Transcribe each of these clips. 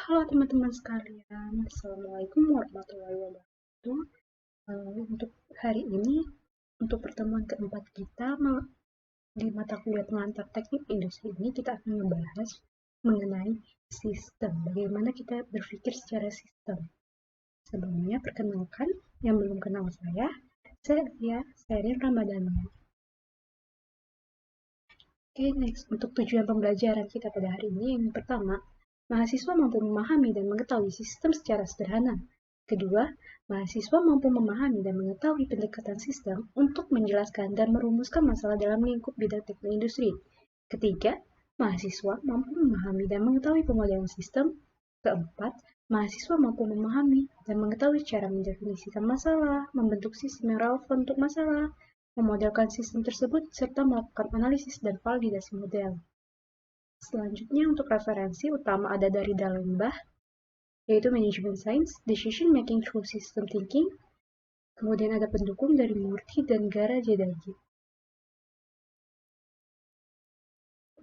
Halo teman-teman sekalian, Assalamualaikum warahmatullahi wabarakatuh. Untuk hari ini, untuk pertemuan keempat kita di mata kuliah pengantar teknik industri ini, kita akan membahas mengenai sistem, bagaimana kita berpikir secara sistem. Sebelumnya, perkenalkan yang belum kenal saya Rin Ramadhani. Oke, next. Untuk tujuan pembelajaran kita pada hari ini, yang pertama, mahasiswa mampu memahami dan mengetahui sistem secara sederhana. Kedua, mahasiswa mampu memahami dan mengetahui pendekatan sistem untuk menjelaskan dan merumuskan masalah dalam lingkup bidang teknik industri. Ketiga, mahasiswa mampu memahami dan mengetahui pemodelan sistem. Keempat, mahasiswa mampu memahami dan mengetahui cara mendefinisikan masalah, membentuk sistem yang relevan untuk masalah, memodelkan sistem tersebut, serta melakukan analisis dan validasi model. Selanjutnya untuk referensi utama ada dari Dalembah, yaitu Management Science, Decision Making Through System Thinking. Kemudian ada pendukung dari Murthy dan Gara Jedagi.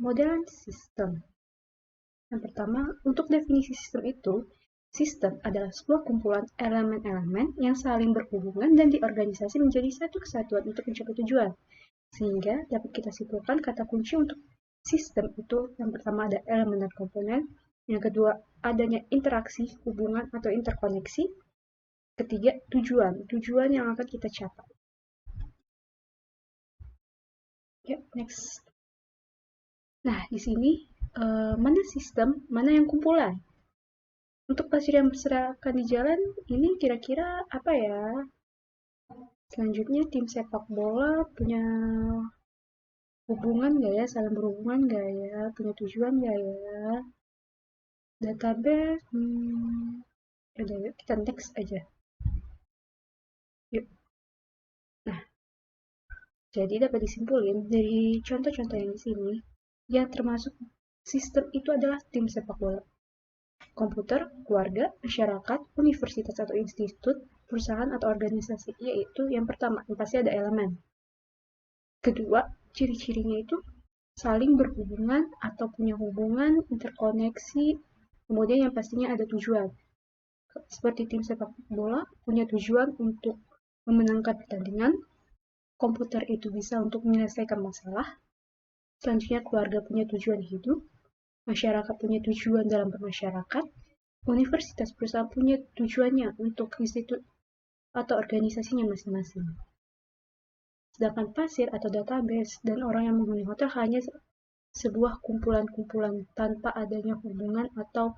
Modelan sistem. Yang pertama, untuk definisi sistem itu, sistem adalah sebuah kumpulan elemen-elemen yang saling berhubungan dan diorganisasi menjadi satu kesatuan untuk mencapai tujuan. Sehingga dapat kita simpulkan kata kunci untuk sistem itu yang pertama ada elemen dan komponen, yang kedua adanya interaksi, hubungan atau interkoneksi, ketiga tujuan yang akan kita capai. Ya, next. Nah, di sini mana sistem, mana yang kumpulan? Untuk pasir yang berserakan di jalan, ini kira-kira apa ya? Selanjutnya, tim sepak bola punya hubungan nggak ya? Saling berhubungan nggak ya? Punya tujuan nggak ya? Database, udah yuk kita next aja. Yuk. Nah, jadi dapat disimpulin dari contoh-contoh yang di sini, yang termasuk sistem itu adalah tim sepak bola. Komputer, keluarga, masyarakat, universitas atau institut, perusahaan atau organisasi, yaitu yang pertama, yang pasti ada elemen. Kedua, ciri-cirinya itu saling berhubungan atau punya hubungan, interkoneksi, kemudian yang pastinya ada tujuan. Seperti tim sepak bola punya tujuan untuk memenangkan pertandingan, komputer itu bisa untuk menyelesaikan masalah, selanjutnya keluarga punya tujuan hidup, masyarakat punya tujuan dalam bermasyarakat, universitas perusahaan punya tujuannya untuk institut atau organisasinya masing-masing. Sedangkan pasir atau database dan orang yang menghuni hotel hanya sebuah kumpulan-kumpulan tanpa adanya hubungan atau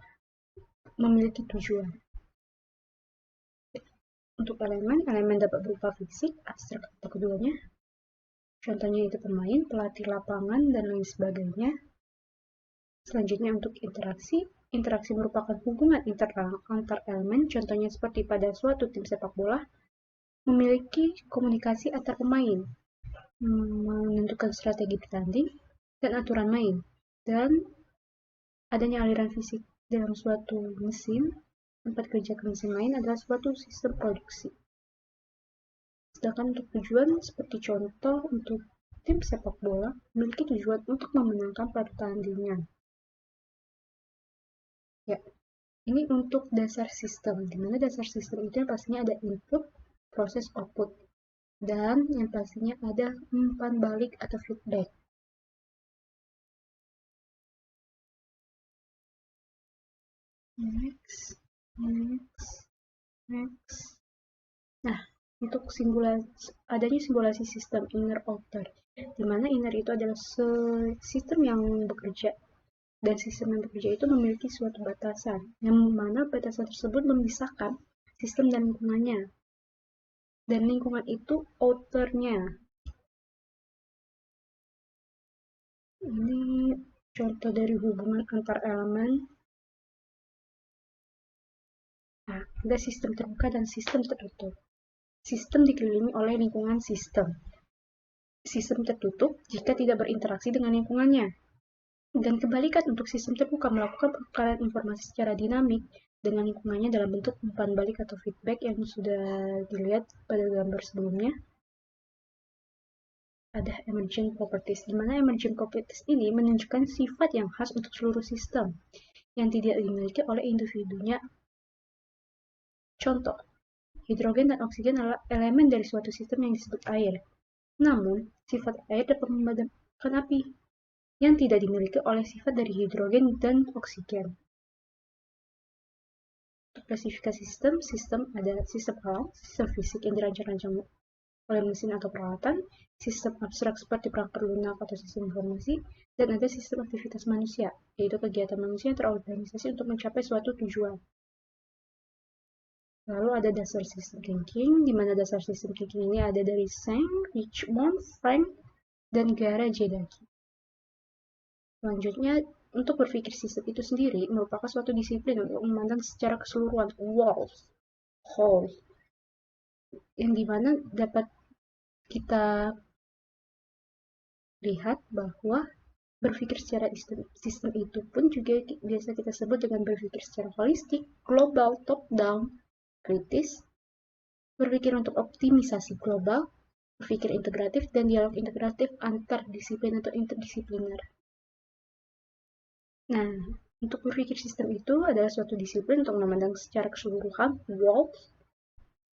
memiliki tujuan. Untuk elemen dapat berupa fisik, abstrak atau keduanya. Contohnya itu pemain, pelatih lapangan, dan lain sebagainya. Selanjutnya untuk interaksi merupakan hubungan antar elemen, contohnya seperti pada suatu tim sepak bola, memiliki komunikasi antar pemain, menentukan strategi bertanding, dan aturan main, dan adanya aliran fisik dalam suatu mesin, tempat kerja ke mesin lain adalah suatu sistem produksi. Sedangkan untuk tujuan, seperti contoh untuk tim sepak bola, memiliki tujuan untuk memenangkan pertandingan. Ya, ini untuk dasar sistem, di mana dasar sistem itu yang pastinya ada input, proses, output, dan yang pastinya ada umpan balik atau feedback. Next. Nah, untuk adanya simulasi sistem inner-outer, di mana inner itu adalah sistem yang bekerja, dan sistem yang bekerja itu memiliki suatu batasan, yang mana batasan tersebut memisahkan sistem dan lingkungannya. Dan lingkungan itu outernya. Ini contoh dari hubungan antar elemen. Nah, ada sistem terbuka dan sistem tertutup. Sistem dikelilingi oleh lingkungan sistem. Sistem tertutup jika tidak berinteraksi dengan lingkungannya. Dan kebalikan untuk sistem terbuka melakukan pertukaran informasi secara dinamik dengan lingkungannya dalam bentuk umpan balik atau feedback yang sudah dilihat pada gambar sebelumnya. Ada emergent properties, di mana emergent properties ini menunjukkan sifat yang khas untuk seluruh sistem. yang tidak dimiliki oleh individunya. Contoh, hidrogen dan oksigen adalah elemen dari suatu sistem yang disebut air. Namun, sifat air dapat memadamkan api, yang tidak dimiliki oleh sifat dari hidrogen dan oksigen. Untuk klasifikasi sistem ada sistem alam, sistem fisik yang dirancang-rancang oleh mesin atau peralatan, sistem abstrak seperti perangkat lunak atau sistem informasi, dan ada sistem aktivitas manusia, yaitu kegiatan manusia yang terorganisasi untuk mencapai suatu tujuan. Lalu ada dasar sistem thinking, di mana dasar sistem thinking ini ada dari Zhang, Richmond, Frank, dan Gara Jedaki. Selanjutnya, untuk berpikir sistem itu sendiri merupakan suatu disiplin untuk memandang secara keseluruhan whole, yang dimana dapat kita lihat bahwa berpikir secara sistem itu pun juga biasa kita sebut dengan berpikir secara holistik, global, top-down, kritis, berpikir untuk optimisasi global, berpikir integratif, dan dialog integratif antar disiplin atau interdisipliner. Nah, untuk berpikir sistem itu adalah suatu disiplin untuk memandang secara keseluruhan,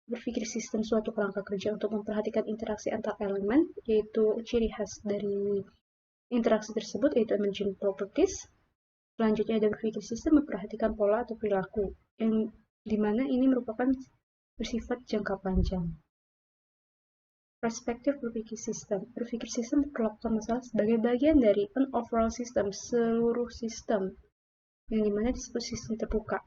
berpikir sistem suatu kerangka kerja untuk memperhatikan interaksi antar elemen, yaitu ciri khas dari interaksi tersebut yaitu emergent properties. Selanjutnya ada berpikir sistem memperhatikan pola atau perilaku, yang dimana ini merupakan bersifat jangka panjang. Perspektif berpikir sistem memperlakukan masalah sebagai bagian dari an overall system, seluruh sistem, yang dimana disebut sistem terbuka.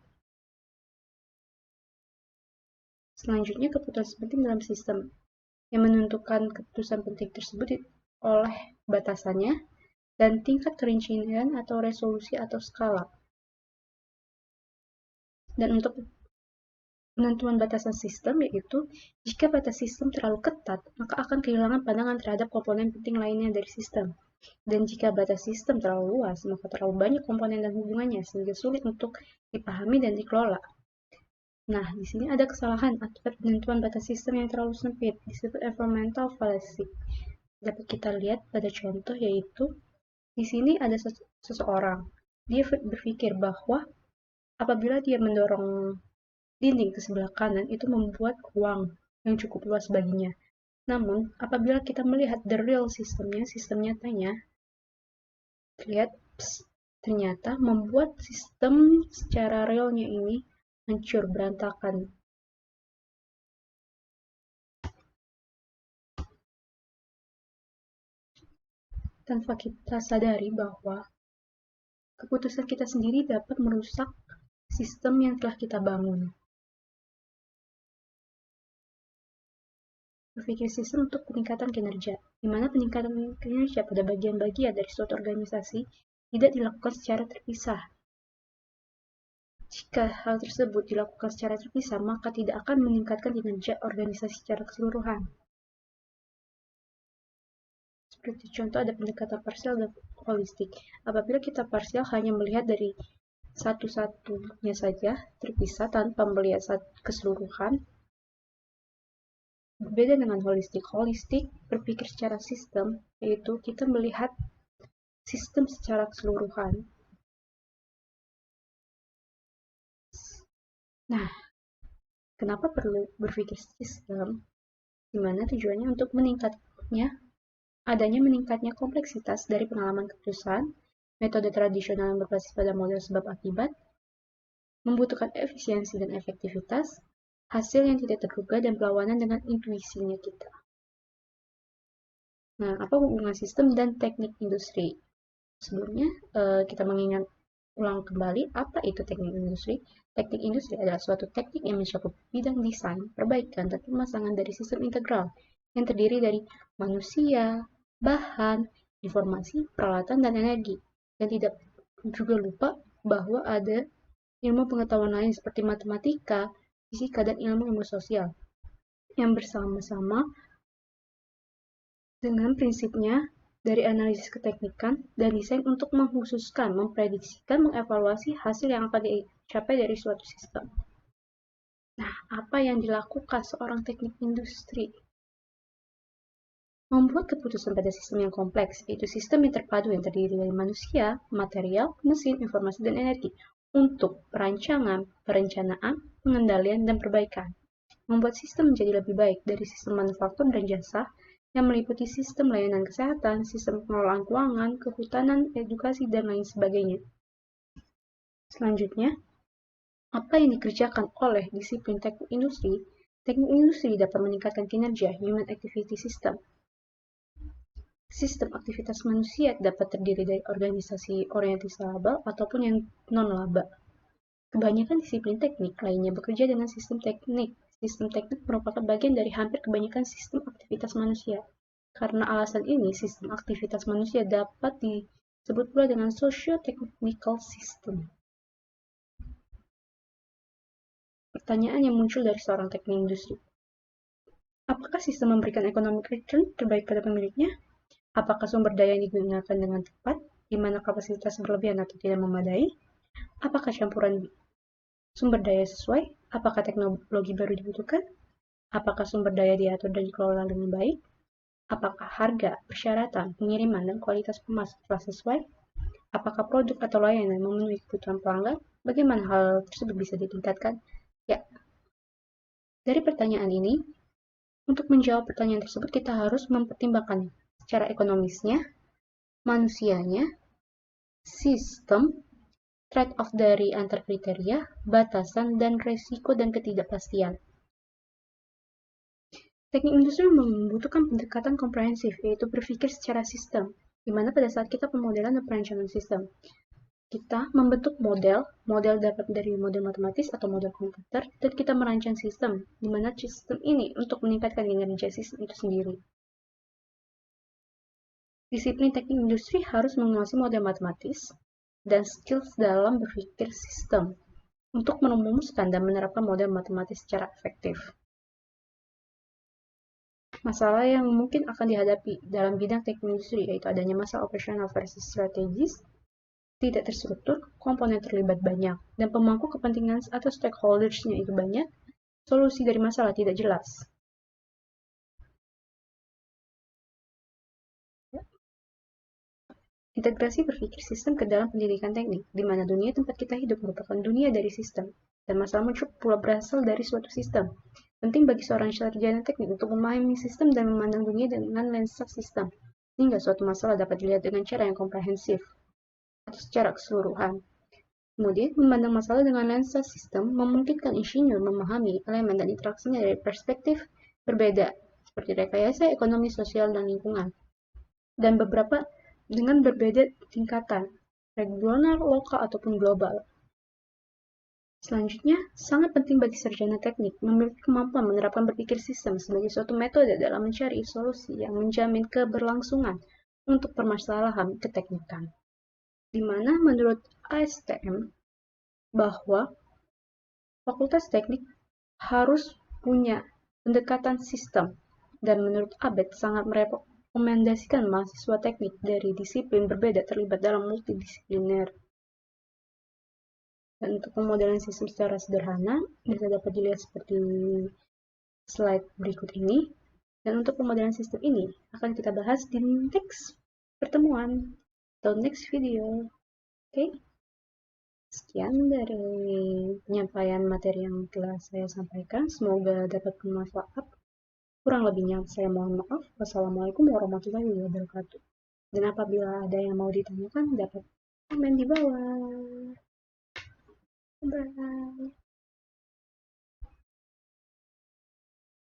Selanjutnya keputusan penting dalam sistem, yang menentukan keputusan penting tersebut oleh batasannya dan tingkat kerincian atau resolusi atau skala. Dan untuk penentuan batasan sistem yaitu jika batas sistem terlalu ketat, maka akan kehilangan pandangan terhadap komponen penting lainnya dari sistem. Dan jika batas sistem terlalu luas, maka terlalu banyak komponen dan hubungannya sehingga sulit untuk dipahami dan dikelola. Nah, di sini ada kesalahan akibat penentuan batas sistem yang terlalu sempit, disebut environmental fallacy. Dapat kita lihat pada contoh yaitu di sini ada seseorang. Dia berpikir bahwa apabila dia mendorong dinding ke sebelah kanan itu membuat ruang yang cukup luas baginya. Namun, apabila kita melihat the real sistemnya, sistem nyatanya, lihat ternyata membuat sistem secara realnya ini hancur, berantakan. Tanpa kita sadari bahwa keputusan kita sendiri dapat merusak sistem yang telah kita bangun. Berpikir sistem untuk peningkatan kinerja, di mana peningkatan kinerja pada bagian-bagian dari suatu organisasi tidak dilakukan secara terpisah. Jika hal tersebut dilakukan secara terpisah, maka tidak akan meningkatkan kinerja organisasi secara keseluruhan. Seperti contoh ada pendekatan parsial dan holistik. Apabila kita parsial hanya melihat dari satu-satunya saja, terpisah tanpa melihat keseluruhan, berbeda dengan holistik. Holistik berpikir secara sistem, yaitu kita melihat sistem secara keseluruhan. Nah, kenapa perlu berpikir sistem? Di mana tujuannya untuk adanya meningkatnya kompleksitas dari pengalaman keputusan, metode tradisional yang berbasis pada model sebab akibat, membutuhkan efisiensi dan efektivitas, hasil yang tidak terduga dan perlawanan dengan intuisinya kita. Nah, apa hubungan sistem dan teknik industri? Sebelumnya, kita mengingat ulang kembali apa itu teknik industri. Teknik industri adalah suatu teknik yang mencakup bidang desain, perbaikan, dan pemasangan dari sistem integral yang terdiri dari manusia, bahan, informasi, peralatan, dan energi. Dan tidak juga lupa bahwa ada ilmu pengetahuan lain seperti matematika, fisika, dan ilmu sosial yang bersama-sama dengan prinsipnya dari analisis keteknikan dan desain untuk mengkhususkan, memprediksikan, mengevaluasi hasil yang akan dicapai dari suatu sistem. Nah, apa yang dilakukan seorang teknik industri? Membuat keputusan pada sistem yang kompleks, yaitu sistem yang terpadu yang terdiri dari manusia, material, mesin, informasi, dan energi. untuk perancangan, perencanaan, pengendalian, dan perbaikan. Membuat sistem menjadi lebih baik dari sistem manufaktur dan jasa yang meliputi sistem layanan kesehatan, sistem pengelolaan keuangan, kehutanan, edukasi, dan lain sebagainya. Selanjutnya, apa yang dikerjakan oleh disiplin teknik industri? Teknik industri dapat meningkatkan kinerja Human Activity System. Sistem aktivitas manusia dapat terdiri dari organisasi orientasi laba ataupun yang non-laba. Kebanyakan disiplin teknik lainnya bekerja dengan sistem teknik. Sistem teknik merupakan bagian dari hampir kebanyakan sistem aktivitas manusia. Karena alasan ini, sistem aktivitas manusia dapat disebut pula dengan socio-technical system. Pertanyaan yang muncul dari seorang teknik industri. Apakah sistem memberikan economic return terbaik pada pemiliknya? Apakah sumber daya yang digunakan dengan tepat, di mana kapasitas berlebihan atau tidak memadai? Apakah campuran sumber daya sesuai? Apakah teknologi baru dibutuhkan? Apakah sumber daya diatur dan dikelola dengan baik? Apakah harga, persyaratan, pengiriman, dan kualitas pemasok telah sesuai? Apakah produk atau layanan memenuhi kebutuhan pelanggan? Bagaimana hal tersebut bisa ditingkatkan? Ya, dari pertanyaan ini, untuk menjawab pertanyaan tersebut kita harus mempertimbangkan secara ekonomisnya, manusianya, sistem, trade-off dari antar kriteria, batasan, dan resiko dan ketidakpastian. Teknik industri membutuhkan pendekatan komprehensif, yaitu berpikir secara sistem, di mana pada saat kita pemodelan dan perancangan sistem, kita membentuk model dapat dari model matematis atau model komputer, dan kita merancang sistem, di mana sistem ini untuk meningkatkan kinerja sistem itu sendiri. Disiplin teknik industri harus menguasai model matematis dan skills dalam berpikir sistem untuk merumuskan dan menerapkan model matematis secara efektif. Masalah yang mungkin akan dihadapi dalam bidang teknik industri yaitu adanya masalah operasional versus strategis, tidak terstruktur, komponen terlibat banyak, dan pemangku kepentingan atau stakeholders-nya itu banyak, solusi dari masalah tidak jelas. Integrasi berpikir sistem ke dalam pendidikan teknik, di mana dunia tempat kita hidup merupakan dunia dari sistem, dan masalah muncul pula berasal dari suatu sistem. Penting bagi seorang sarjana teknik untuk memahami sistem dan memandang dunia dengan lensa sistem, sehingga suatu masalah dapat dilihat dengan cara yang komprehensif atau secara keseluruhan. Kemudian, memandang masalah dengan lensa sistem memungkinkan insinyur memahami elemen dan interaksinya dari perspektif berbeda, seperti rekayasa ekonomi, sosial, dan lingkungan, dan dengan berbeda tingkatan, regional, lokal, ataupun global. Selanjutnya, sangat penting bagi sarjana teknik memiliki kemampuan menerapkan berpikir sistem sebagai suatu metode dalam mencari solusi yang menjamin keberlangsungan untuk permasalahan keteknikan. Di mana menurut ASTM, bahwa Fakultas Teknik harus punya pendekatan sistem, dan menurut Abed sangat merekomendasikan mahasiswa teknik dari disiplin berbeda terlibat dalam multidisipliner. Dan untuk pemodelan sistem secara sederhana, bisa dapat dilihat seperti slide berikut ini. Dan untuk pemodelan sistem ini akan kita bahas di next pertemuan atau next video. Oke? Sekian dari penyampaian materi yang telah saya sampaikan. Semoga dapat bermanfaat. Kurang lebihnya saya mohon maaf. Wassalamualaikum warahmatullahi wabarakatuh. Dan apabila ada yang mau ditanyakan, dapat komen di bawah. Bye.